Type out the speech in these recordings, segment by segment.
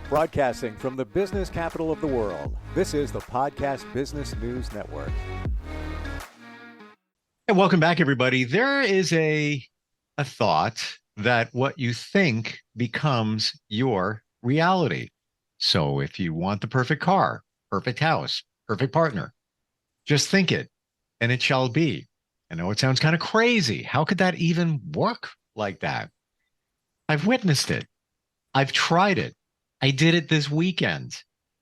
Broadcasting from the business capital of the world, this is the Podcast Business News Network. And welcome back, everybody. There is a thought that what you think becomes your reality. So if you want the perfect car, perfect house, perfect partner, just think it and it shall be. I know it sounds kind of crazy. How could that even work like that? I've witnessed it. I've tried it. I did it this weekend.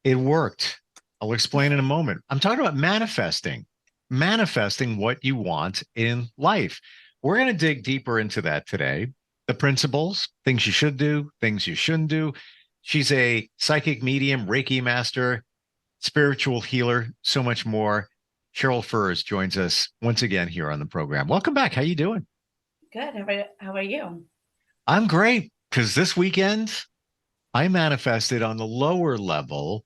It worked. I'll explain in a moment. I'm talking about manifesting what you want in life. We're going to dig deeper into that today. The principles, things you should do, things you shouldn't do. She's a psychic medium, Reiki master, spiritual healer, so much more. Cheryl Furs joins us once again here on the program. Welcome back. How you doing? Good. How are you? I'm great because this weekend I manifested on the lower level.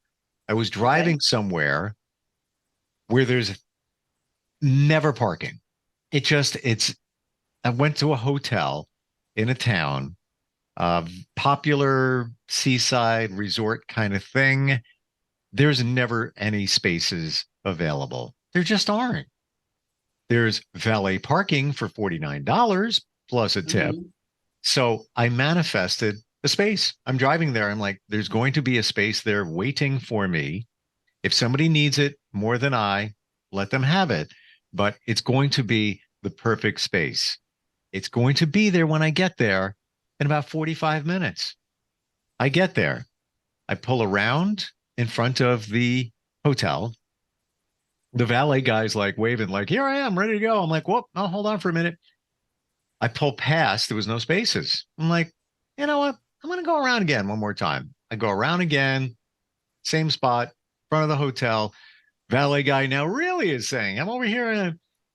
I was driving somewhere where there's never parking. I went to a hotel in a town, popular seaside resort kind of thing. There's never any spaces available. There just aren't. There's valet parking for $49 plus a tip. Mm-hmm. So I manifested a space. I'm driving there. I'm like, there's going to be a space there waiting for me. If somebody needs it more than I, let them have it. But it's going to be the perfect space. It's going to be there when I get there in about 45 minutes. I get there. I pull around in front of the hotel. The valet guy's like waving, like, here I am, ready to go. I'm like, whoop, I'll hold on for a minute. I pull past, there was no spaces. I'm like, you know what? I'm going to go around again one more time. I go around again, same spot, front of the hotel. Valet guy now really is saying, I'm over here.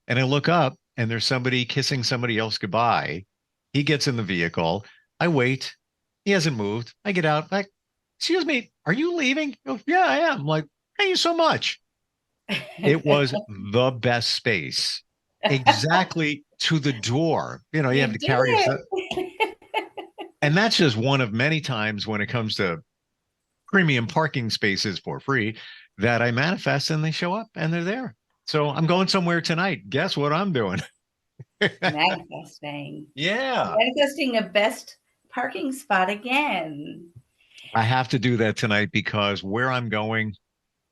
And I look up and there's somebody kissing somebody else goodbye. He gets in the vehicle. I wait. He hasn't moved. I get out, like, excuse me, are you leaving? He goes, yeah, I am. I'm like, thank you so much. It was the best space. Exactly to the door. You You have to did carry yourself. it. And that's just one of many times when it comes to premium parking spaces for free that I manifest and they show up and they're there. So I'm going somewhere tonight. Guess what I'm doing? Manifesting. Yeah. Manifesting a best parking spot again. I have to do that tonight because where I'm going,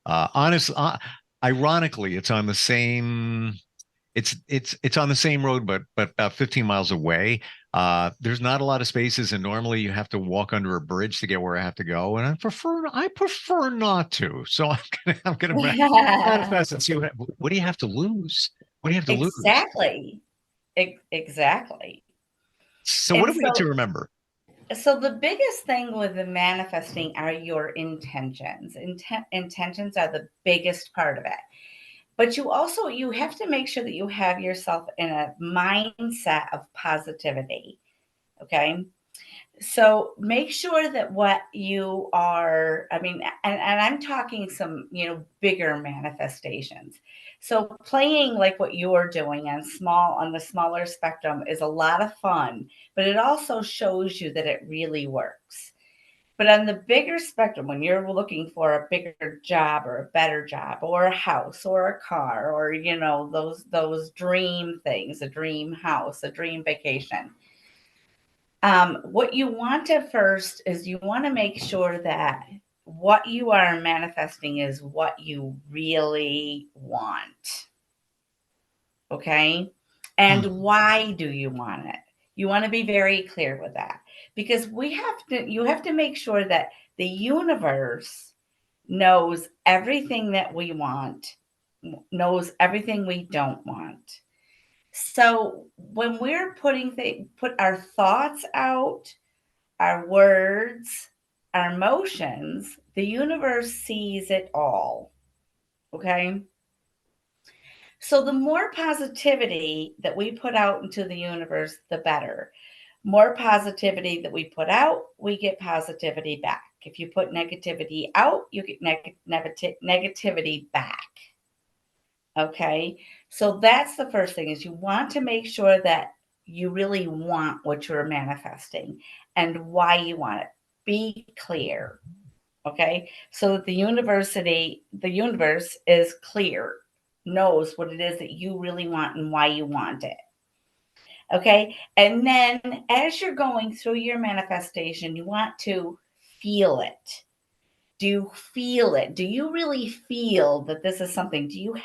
honestly, ironically, it's on the same road, but about 15 miles away. There's not a lot of spaces, and normally you have to walk under a bridge to get where I have to go, and I prefer not to. So I'm gonna manifest and see what do you have to lose? What do you have to lose? Exactly. Exactly. So what And do we need to remember? so the biggest thing with the manifesting are your intentions. Intentions are the biggest part of it. But you have to make sure that you have yourself in a mindset of positivity. Okay. So make sure that what you are, I mean, and I'm talking some, bigger manifestations. So playing like what you're doing on the smaller spectrum is a lot of fun, but it also shows you that it really works. But on the bigger spectrum, when you're looking for a bigger job or a better job or a house or a car or those dream things, a dream house, a dream vacation, what you want to first is you want to make sure that what you are manifesting is what you really want. Okay. And Hmm. why do you want it? You want to be very clear with that because you have to make sure that the universe knows everything that we want, knows everything we don't want. So when we're put our thoughts out, our words, our emotions, the universe sees it all. Okay. So the more positivity that we put out into the universe, the better. More positivity that we put out, we get positivity back. If you put negativity out, you get negativity back. Okay. So that's the first thing is you want to make sure that you really want what you're manifesting and why you want it. Be clear. Okay. So that the universe is clear, knows what it is that you really want and why you want it. Okay. And then as you're going through your manifestation, you want to feel it. Do you feel it? Do you really feel that this is something? Do you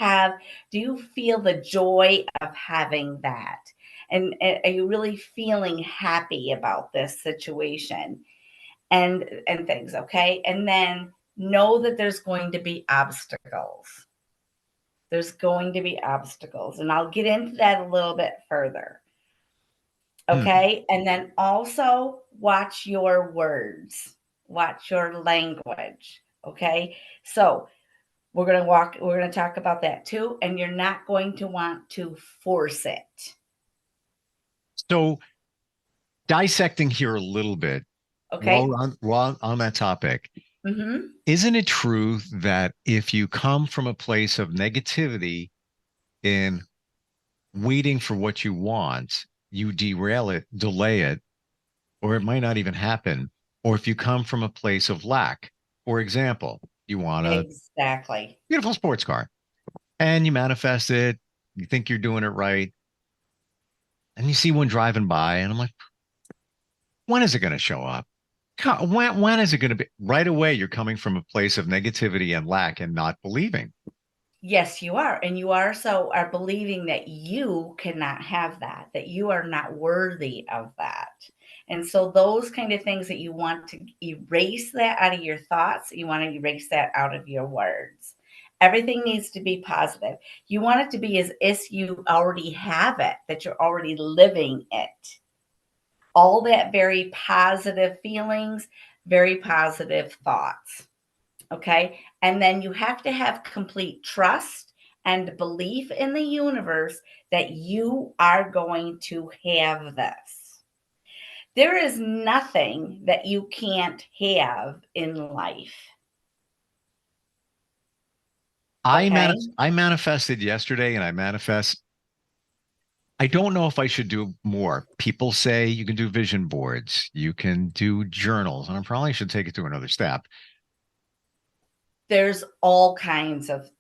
feel the joy of having that? And are you really feeling happy about this situation and things? Okay. And then know that there's going to be obstacles. There's going to be obstacles. And I'll get into that a little bit further. Hmm. Okay. And then also watch your words, watch your language. Okay. So we're going to talk about that too. And you're not going to want to force it. So dissecting here a little bit Okay. while on that topic, Mm-hmm. isn't it true that if you come from a place of negativity in waiting for what you want, you derail it, delay it, or it might not even happen? Or if you come from a place of lack, for example, you want a Exactly. beautiful sports car and you manifest it, you think you're doing it right, and you see one driving by, and I'm like, when is it going to show up? When is it going to be? Right away, you're coming from a place of negativity and lack and not believing. Yes, you are. And you also are believing that you cannot have that, that you are not worthy of that. And so, those kind of things that you want to erase that out of your thoughts, you want to erase that out of your words. Everything needs to be positive. You want it to be as if you already have it, that you're already living it. All that very positive feelings, very positive thoughts. Okay. And then you have to have complete trust and belief in the universe that you are going to have this. There is nothing that you can't have in life. Okay. I manifested yesterday, and I don't know if I should do more. People say you can do vision boards, you can do journals, and I probably should take it to another step. There's all kinds of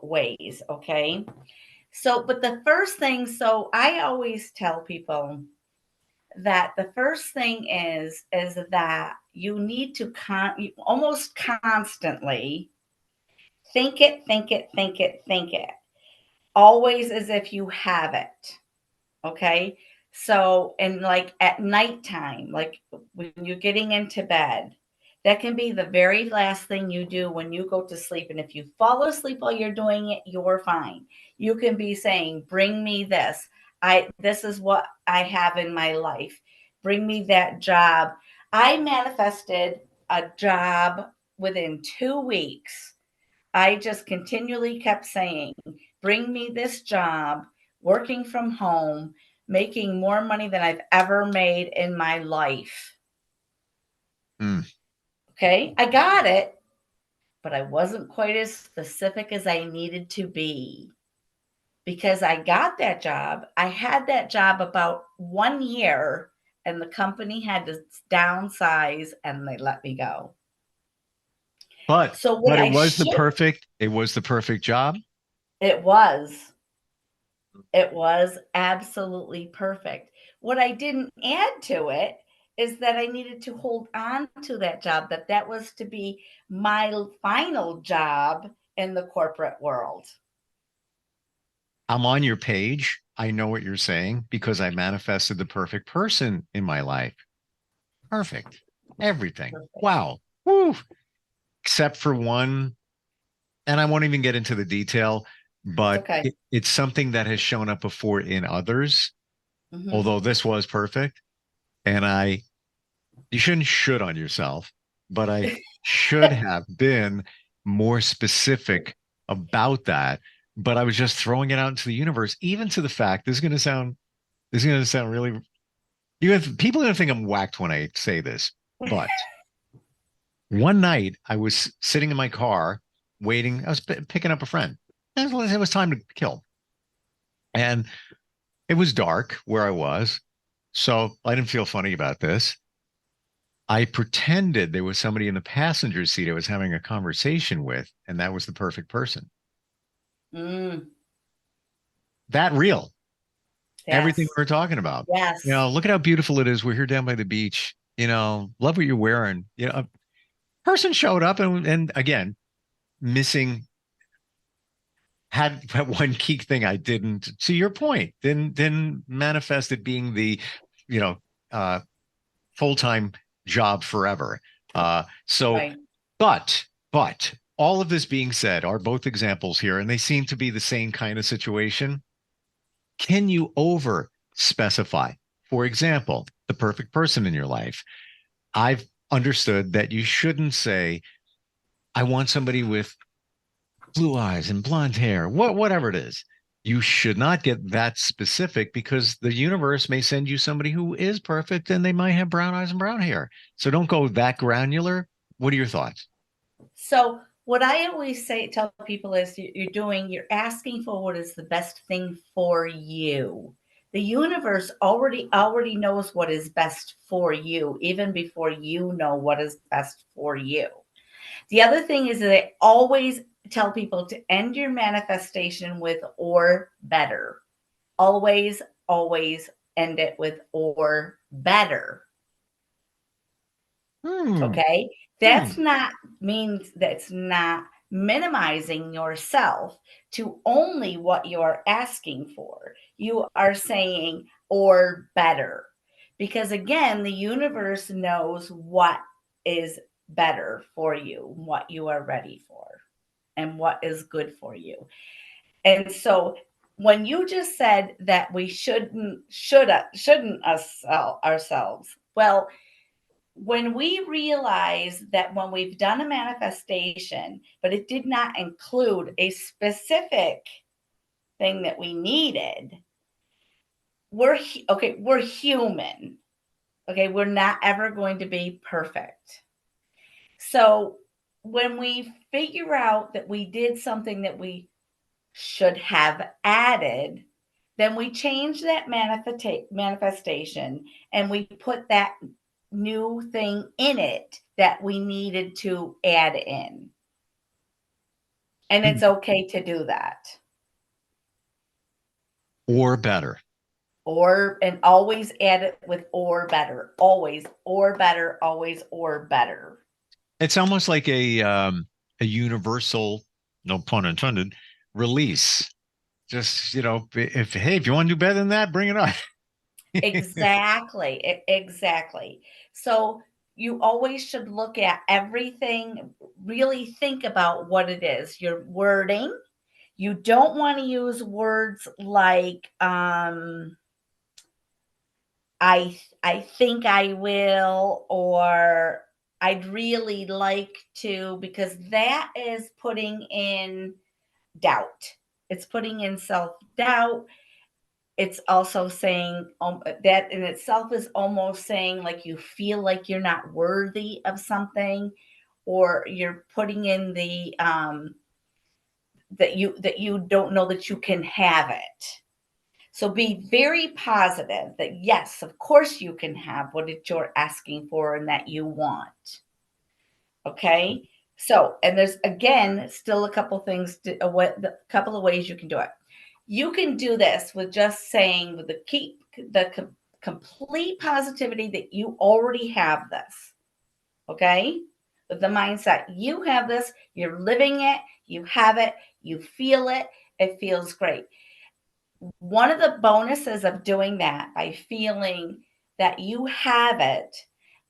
ways. Okay. So, but the first thing, so I always tell people that the first thing is that you need to almost constantly think it always as if you have it. Okay. So, and like at nighttime, like when you're getting into bed, that can be the very last thing you do when you go to sleep. And if you fall asleep while you're doing it, you're fine. You can be saying, bring me this. This is what I have in my life. Bring me that job. I manifested a job within 2 weeks. I just continually kept saying, bring me this job, working from home, making more money than I've ever made in my life. Mm. Okay. I got it, but I wasn't quite as specific as I needed to be because I got that job. I had that job about 1 year and the company had to downsize and they let me go. So what But I should, it was the perfect job. it was. It was absolutely perfect. What I didn't add to it is that I needed to hold on to that job, that was to be my final job in the corporate world. I'm on your page. I know what you're saying because I manifested the perfect person in my life. Perfect. Everything. Perfect. Wow. Woo. Except for one, and I won't even get into the detail, It's but okay. it's something that has shown up before in others, Hmm. although this was perfect. And you shouldn't should on yourself, but I should have been more specific about that. But I was just throwing it out into the universe, even to the fact this is going to sound really, people are going to think I'm whacked when I say this, but one night I was sitting in my car waiting. I was picking up a friend. It was time to kill. And it was dark where I was. So I didn't feel funny about this. I pretended there was somebody in the passenger seat I was having a conversation with, and that was the perfect person. Mm, That real. Everything yes. we were talking about. Yes. Look at how beautiful it is. We're here down by the beach. Love what you're wearing. A person showed up and again, missing had one key thing I didn't, to your point, then manifested being the, you know, uh, full-time job forever. So, Right. but all of this being said, are both examples here, and they seem to be the same kind of situation. Can you over specify? For example, the perfect person in your life. I've understood that you shouldn't say, I want somebody with blue eyes and blonde hair, whatever it is. You should not get that specific because the universe may send you somebody who is perfect and they might have brown eyes and brown hair. So don't go that granular. What are your thoughts? So what I always say, tell people is you're asking for what is the best thing for you. The universe already knows what is best for you, even before you know what is best for you. The other thing is that I always tell people to end your manifestation with or better. Always, always end it with or better. Hmm. Okay. Hmm. That's not means that's not minimizing yourself to only what you're asking for. You are saying or better. Because again, the universe knows what is better for you, what you are ready for, and what is good for you. And so when you just said that we shouldn't us ourselves, well, when we realize that when we've done a manifestation, but it did not include a specific thing that we needed, we're human. Okay, we're not ever going to be perfect. So when we figure out that we did something that we should have added, then we change that manifestation and we put that new thing in it that we needed to add in. And it's okay to do that. Or better. Or, and always add it with or better. Always, or better, always, or better. It's almost like a universal, no pun intended, release. Just, if you want to do better than that, bring it on. Exactly. Exactly. So you always should look at everything, really think about what it is. Your wording. You don't want to use words like I think I will, or I'd really like to, because that is putting in doubt. It's putting in self-doubt. It's also saying that in itself is almost saying like you feel like you're not worthy of something, or you're putting in the that you don't know that you can have it. So be very positive that yes, of course you can have what you're asking for and that you want. Okay. So, and there's again still a couple things a couple of ways you can do it. You can do this with just saying with the complete positivity that you already have this. Okay? With the mindset, you have this, you're living it, you have it, you feel it, it feels great. One of the bonuses of doing that by feeling that you have it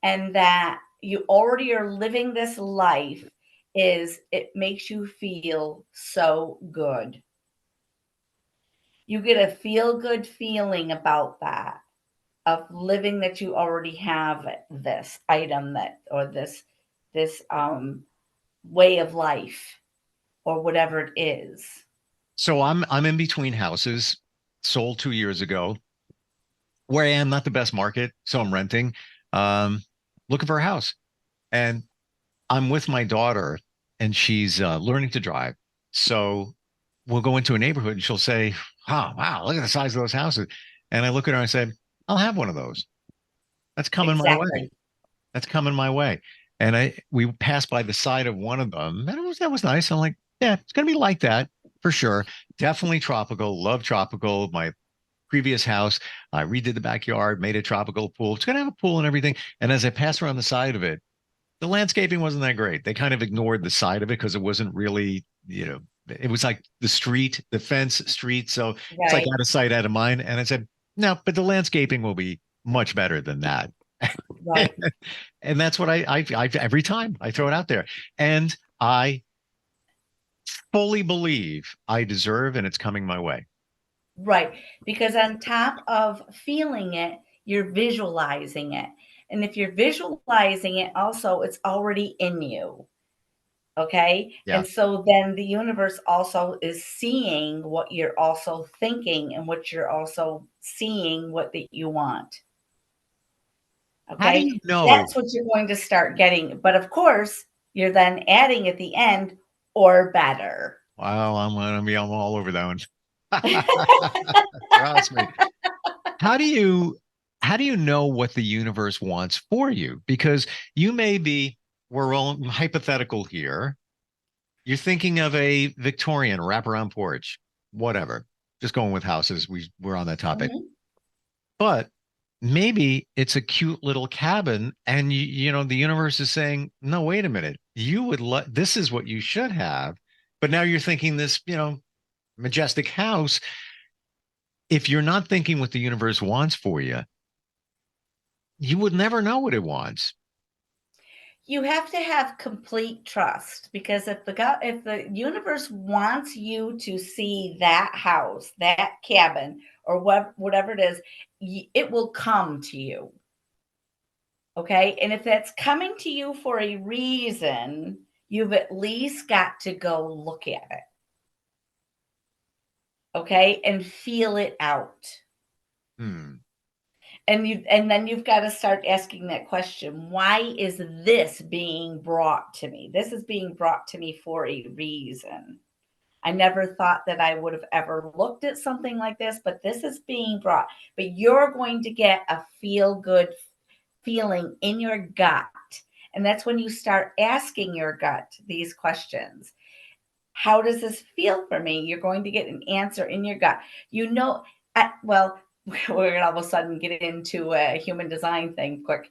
and that you already are living this life is it makes you feel so good. You get a feel good feeling about that, of living that you already have this item that, or this way of life, or whatever it is. So I'm in between houses, sold 2 years ago. Where I am, not the best market, so I'm renting. Um, Looking for a house. And I'm with my daughter and she's learning to drive. So we'll go into a neighborhood and she'll say, "Oh, wow, look at the size of those houses." And I look at her and I say, "I'll have one of those. That's coming my way." Exactly. That's coming my way. And we passed by the side of one of them, and that was nice. I'm like, yeah, it's gonna be like that for sure. Definitely tropical. Love tropical. My previous house, I redid the backyard, made a tropical pool. It's gonna have a pool and everything. And as I pass around the side of it, the landscaping wasn't that great. They kind of ignored the side of it because it wasn't really, it was like the street, the fence street. So it's like Right. out of sight, out of mind. And I said, no, but the landscaping will be much better than that. Right. And that's what I every time I throw it out there. And I fully believe I deserve and it's coming my way. Right. Because on top of feeling it, you're visualizing it. And if you're visualizing it, also, it's already in you. Okay. Yeah. And so then the universe also is seeing what you're also thinking and what you're also seeing what that you want. How do Okay. you know? That's what you're going to start getting. But of course, you're then adding at the end or better. Well, I'm all over that one. Trust me. How do you how do you know what the universe wants for you? Because you may be, we're all hypothetical here. You're thinking of a Victorian wraparound porch, whatever. Just going with houses. We're on that topic. Mhm. But maybe it's a cute little cabin, and the universe is saying, no, wait a minute. This is what you should have. But now you're thinking this, majestic house. If you're not thinking what the universe wants for you, you would never know what it wants. You have to have complete trust because if the universe wants you to see that house, that cabin, or whatever it is, it will come to you. Okay, and if that's coming to you for a reason, you've at least got to go look at it. Okay, and feel it out. Hmm. And then you've got to start asking that question, why is this being brought to me? This is being brought to me for a reason. I never thought that I would have ever looked at something like this, but this is being brought. But you're going to get a feel good feeling in your gut. And that's when you start asking your gut these questions. How does this feel for me? You're going to get an answer in your gut. Well, we're going to all of a sudden get into a human design thing quick.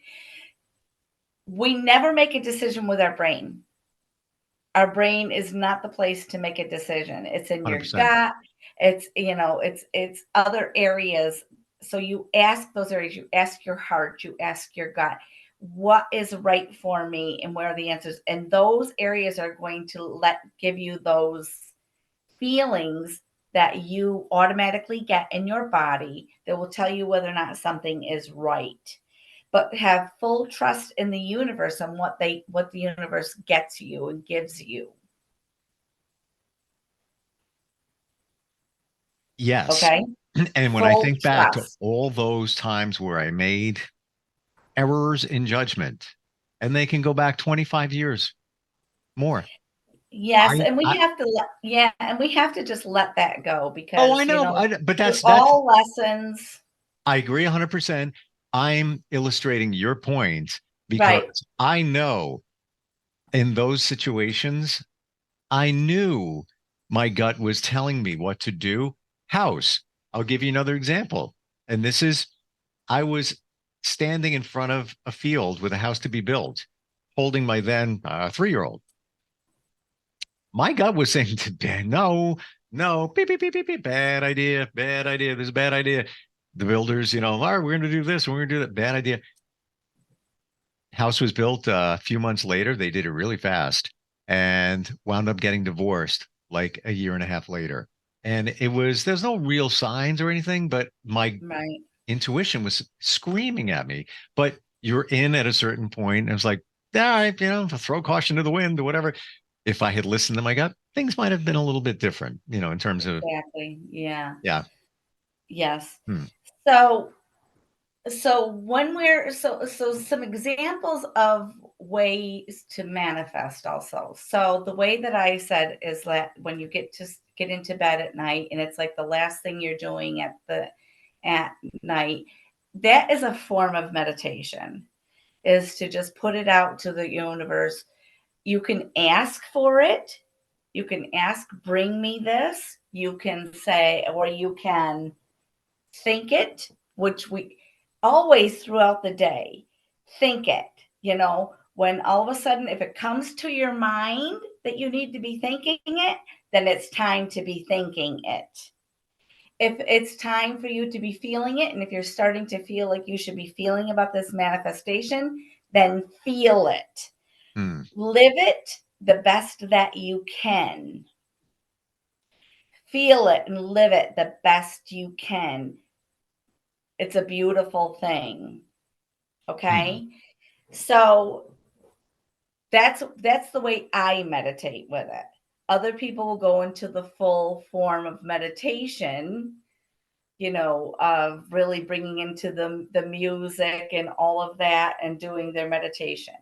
We never make a decision with our brain. Our brain is not the place to make a decision. It's in your 100%. gut. It's other areas. So you ask those areas, you ask your heart, you ask your gut, what is right for me and where are the answers? And those areas are going to give you those feelings that you automatically get in your body that will tell you whether or not something is right. But have full trust in the universe and what the universe gets you and gives you. Yes. Okay? And when I Full think back to trust. all those times where I made errors in judgment, and they can go back 25 years more. Yes, I, and we I have to and we have to just let that go oh, I because, know, but they're that's all lessons. I agree 100%. I'm illustrating your point Right. because I know in those situations, I knew my gut was telling me what to do. House. I'll give you another example. And this is, I was standing in front of a field with a house to be built, holding my then 3-year-old. My gut was saying to Dan, no, no, beep, beep, beep, beep, beep, bad idea, bad idea. This is a bad idea. The builders, all right, we're going to do this, we're going to do that. Bad idea. House was built a few months later. They did it really fast and wound up getting divorced like a year and a half later. And there's no real signs or anything, but my Right. intuition was screaming at me. But you're in at a certain point. And it was like, all right, throw caution to the wind or whatever. If I had listened to my gut, things might have been a little bit different, in terms of, Exactly. Yeah. yeah. Yes. Hmm. So when we're so some examples of ways to manifest also. So the way that I said is that when you get into bed at night and it's like the last thing you're doing at night, that is a form of meditation. is to just put it out to the universe. You can ask for it. You can ask, bring me this. You can say, or you can think it, which we always throughout the day think it. When all of a sudden, if it comes to your mind that you need to be thinking it, then it's time to be thinking it. If it's time for you to be feeling it, and if you're starting to feel like you should be feeling about this manifestation, then feel it. Live it the best that you can. Feel it and live it the best you can. It's a beautiful thing. Okay? So that's the way I meditate with it. Other people will go into the full form of meditation, of really bringing into the music and all of that and doing their meditation.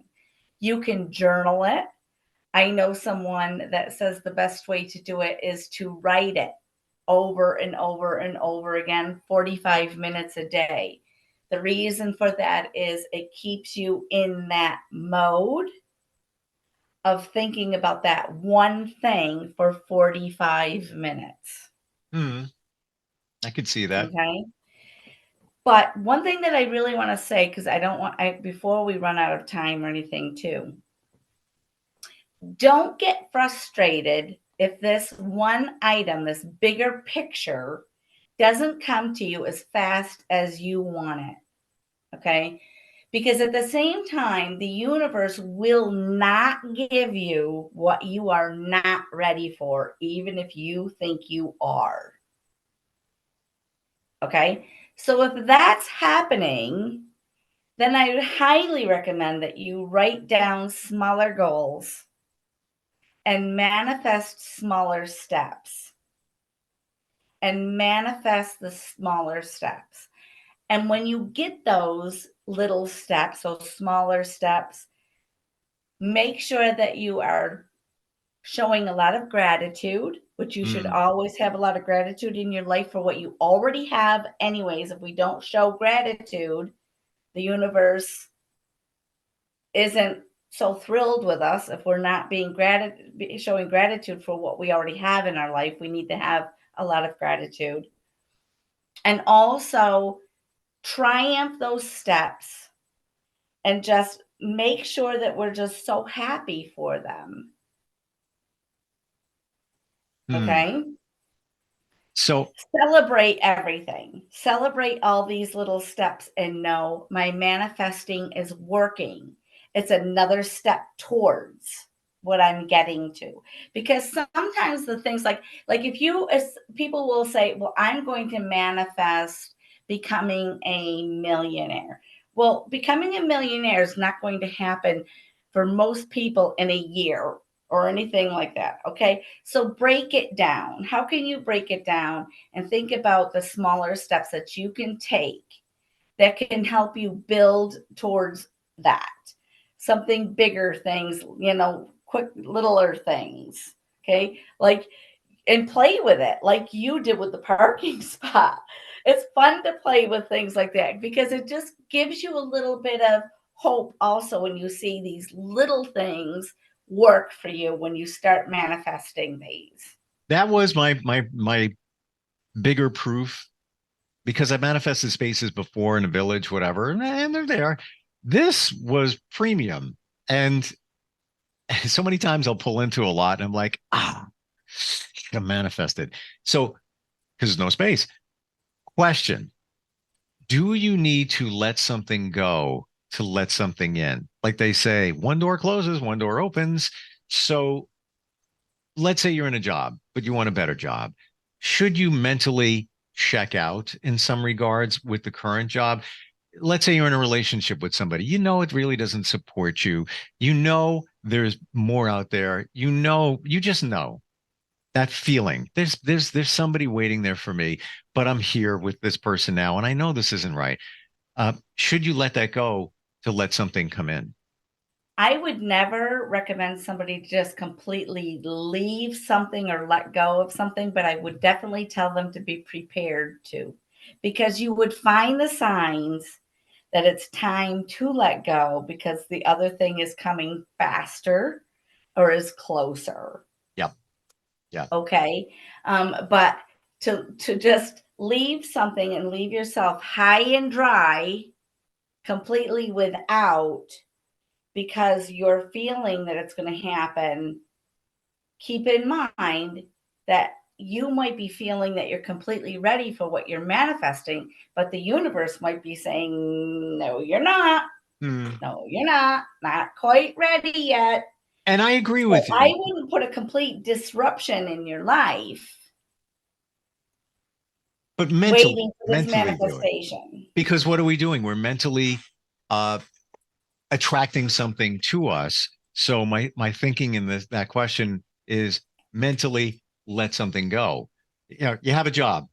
You can journal it. I know someone that says the best way to do it is to write it over and over and over again, 45 minutes a day. The reason for that is it keeps you in that mode of thinking about that one thing for 45 minutes. I could see that. Okay. But one thing that I really want to say, because before we run out of time or anything too, don't get frustrated if this one item, this bigger picture, doesn't come to you as fast as you want it. Okay. Because at the same time, the universe will not give you what you are not ready for, even if you think you are. Okay. So if that's happening, then I would highly recommend that you write down smaller goals and manifest smaller steps. And manifest the smaller steps. And when you get those little steps, those smaller steps, make sure that you are showing a lot of gratitude, which you should always have a lot of gratitude in your life for what you already have. Anyways, if we don't show gratitude, the universe isn't so thrilled with us. If we're not showing gratitude for what we already have in our life, we need to have a lot of gratitude. And also triumph those steps and just make sure that we're just so happy for them. Okay. So celebrate everything. Celebrate all these little steps and know my manifesting is working. It's another step towards what I'm getting to. Because sometimes the things like as people will say, well, I'm going to manifest becoming a millionaire. Well, becoming a millionaire is not going to happen for most people in a year or anything like that. Okay. So break it down. How can you break it down and think about the smaller steps that you can take that can help you build towards that? Something bigger things, quick, littler things. Okay. And play with it like you did with the parking spot. It's fun to play with things like that because it just gives you a little bit of hope also when you see these little things work for you when you start manifesting these. that was my bigger proof, because I manifested spaces before in a village, whatever, and they're there. This was premium. And so many times I'll pull into a lot and I'm like, I'm manifested. So, because there's no space. Question: do you need to let something go to let something in? Like they say, one door closes, one door opens. So let's say you're in a job, but you want a better job. Should you mentally check out in some regards with the current job? Let's say you're in a relationship with somebody, it really doesn't support you. There's more out there. You just know that feeling. There's somebody waiting there for me, but I'm here with this person now, and I know this isn't right. Should you let that go to let something come in? I would never recommend somebody just completely leave something or let go of something, but I would definitely tell them to be prepared to, because you would find the signs that it's time to let go because the other thing is coming faster or is closer. Yep. Yeah. Okay. But to just leave something and leave yourself high and dry completely without, because you're feeling that it's going to happen, keep in mind that you might be feeling that you're completely ready for what you're manifesting, but the universe might be saying, no, you're not. No, you're not quite ready yet. And I agree So with I you. wouldn't put a complete disruption in your life But waiting for this mentally do it. manifestation. Because what are we doing? We're mentally attracting something to us. So my thinking in that question is mentally let something go. You know, you have a job.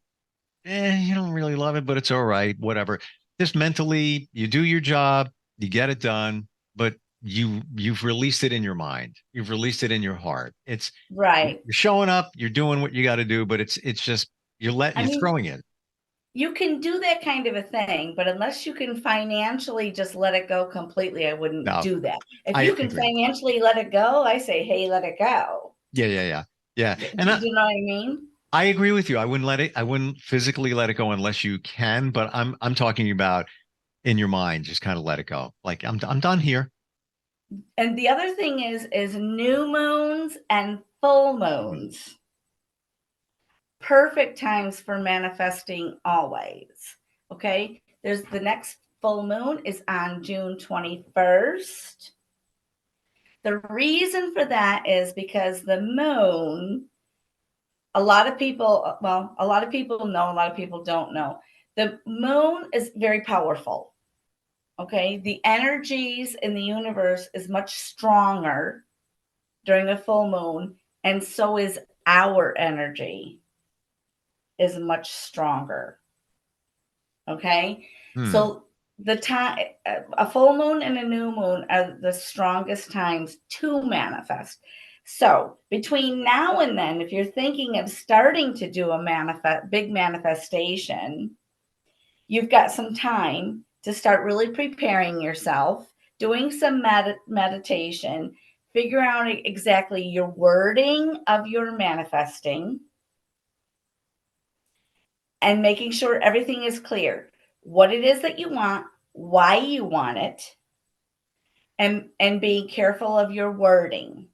You don't really love it, but it's all right, whatever. Just mentally, you do your job, you get it done, but you've released it in your mind. You've released it in your heart. It's Right. you're showing up, you're doing what you got to do, but it's just you're I mean, throwing it. you can do that kind of a thing, but unless you can financially just let it go completely, I wouldn't No, do that. If I you can agree. financially let it go, I say, hey, let it go. Yeah. Do And you know what I mean? I agree with you. I wouldn't physically let it go unless you can, but I'm talking about in your mind, just kind of let it go. Like I'm done here. And the other thing is new moons and full moons. Perfect times for manifesting always. Okay. There's the next full moon is on June 21st. The reason for that is because the moon, a lot of people, well, a lot of people know, a lot of people don't know. The moon is very powerful. Okay. The energies in the universe is much stronger during a full moon, and so is our energy is much stronger. Okay. Hmm. So the time, a full moon and a new moon are the strongest times to manifest. So between now and then, if you're thinking of starting to do a big manifestation, you've got some time to start really preparing yourself, doing some meditation, figure out exactly your wording of your manifesting, and making sure everything is clear. What it is that you want, why you want it, and being careful of your wording.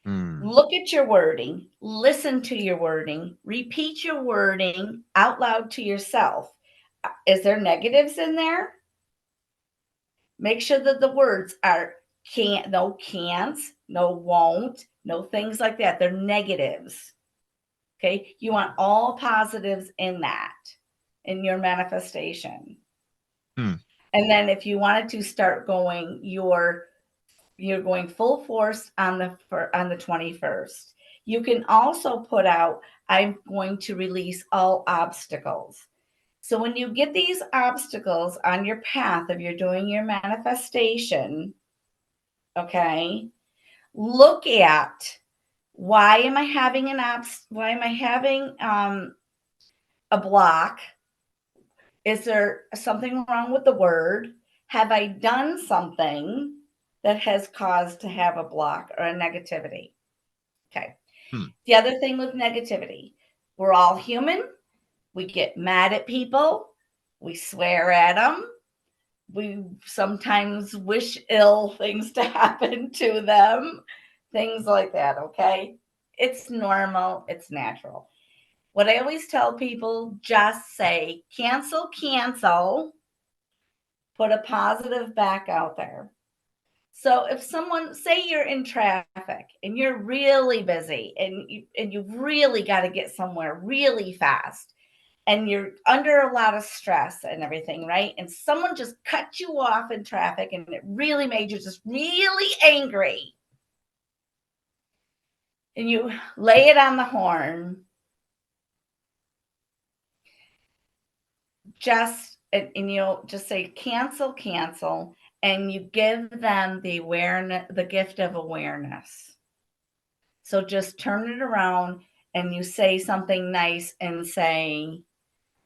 Hmm. Look at your wording, listen to your wording, repeat your wording out loud to yourself. Is there negatives in there? Make sure that the words are can't, no can'ts, no won't, no things like that. They're negatives. Okay. You want all positives in that, in your manifestation. Hmm. And then if you wanted to start going, you're going full force on the 21st. You can also put out, I'm going to release all obstacles. So when you get these obstacles on your path of you're doing your manifestation, okay, look at why am I having why am I having a block? Is there something wrong with the word? Have I done something that has caused to have a block or a negativity? Okay. Hmm. The other thing with negativity, we're all human. We get mad at people. We swear at them. We sometimes wish ill things to happen to them, things like that. Okay. It's normal, it's natural. What I always tell people, just say cancel, cancel, put a positive back out there. So if someone, say you're in traffic and you're really busy and you've really got to get somewhere really fast and you're under a lot of stress and everything, right? And someone just cut you off in traffic and it really made you just really angry. And you lay it on the horn, and you'll just say cancel, cancel, and you give them the gift of awareness. So just turn it around and you say something nice and say,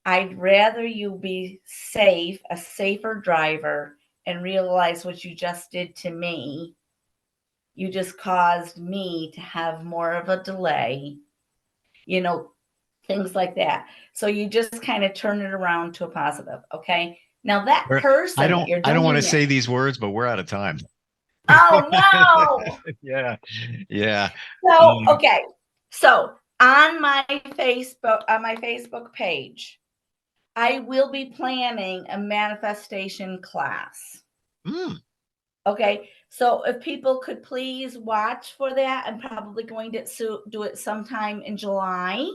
I'd rather you be safe, a safer driver, and realize what you just did to me. You just caused me to have more of a delay, you know, things like that. So you just kind of turn it around to a positive. Okay. Now that I person that don't you're I don't want to doing say it. these words, but we're out of time. Oh no. Yeah. Yeah. So okay. So on my Facebook page, I will be planning a manifestation class. Mm. Okay. So if people could please watch for that, I'm probably going to do it sometime in July.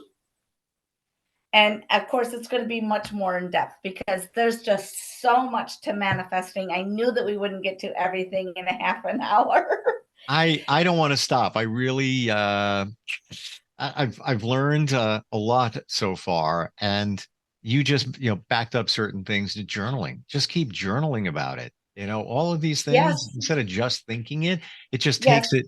And of course, it's going to be much more in depth because there's just so much to manifesting. I knew that we wouldn't get to everything in a half an hour. I don't want to stop. I really I've learned a lot so far, and you just backed up certain things to journaling. Just keep journaling about it. All of these things, Yes. instead of just thinking it, it just Yes. takes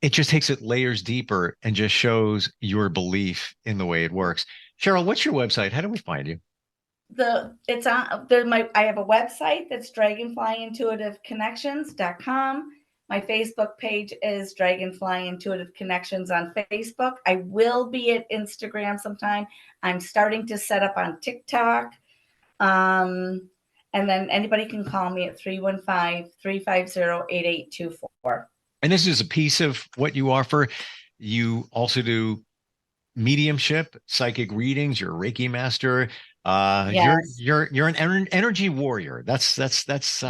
it just takes it layers deeper and just shows your belief in the way it works. Cheryl, what's your website? How do we find you? It's on there. I have a website that's dragonflyintuitiveconnections.com. My Facebook page is Dragonfly Intuitive Connections on Facebook. I will be at Instagram sometime. I'm starting to set up on TikTok. And then anybody can call me at 315-350-8824. And this is a piece of what you offer. You also do mediumship, psychic readings. You're a Reiki master. Yes. You're an energy warrior. That's how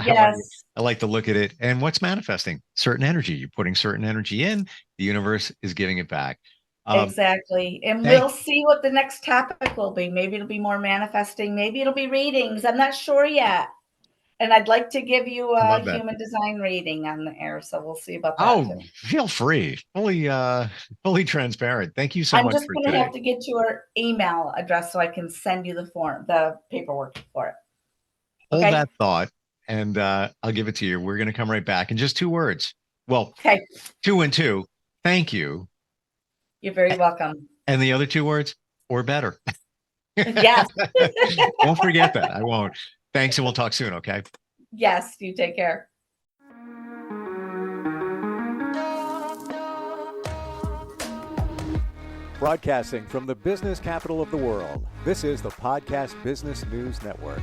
Yes. I like to look at it. And what's manifesting? Certain energy. You're putting certain energy in. The universe is giving it back. Exactly. And Thank we'll see what the next topic will be. Maybe it'll be more manifesting. Maybe it'll be readings. I'm not sure yet. And I'd like to give you I a love that. human design reading on the air. So we'll see about that Oh, too. feel free. Fully transparent. Thank you so I'm much just for going to today. have to get your email address so I can send you the paperwork for it. Hold Okay. that thought, and I'll give it to you. We're going to come right back in just 2 words. Well, Okay. 2 and 2. Thank you. You're very welcome. And the other 2 words, or better. Yes. Won't forget that. I won't. Thanks, and we'll talk soon, okay? Yes. You take care. Broadcasting from the business capital of the world, this is the Podcast Business News Network.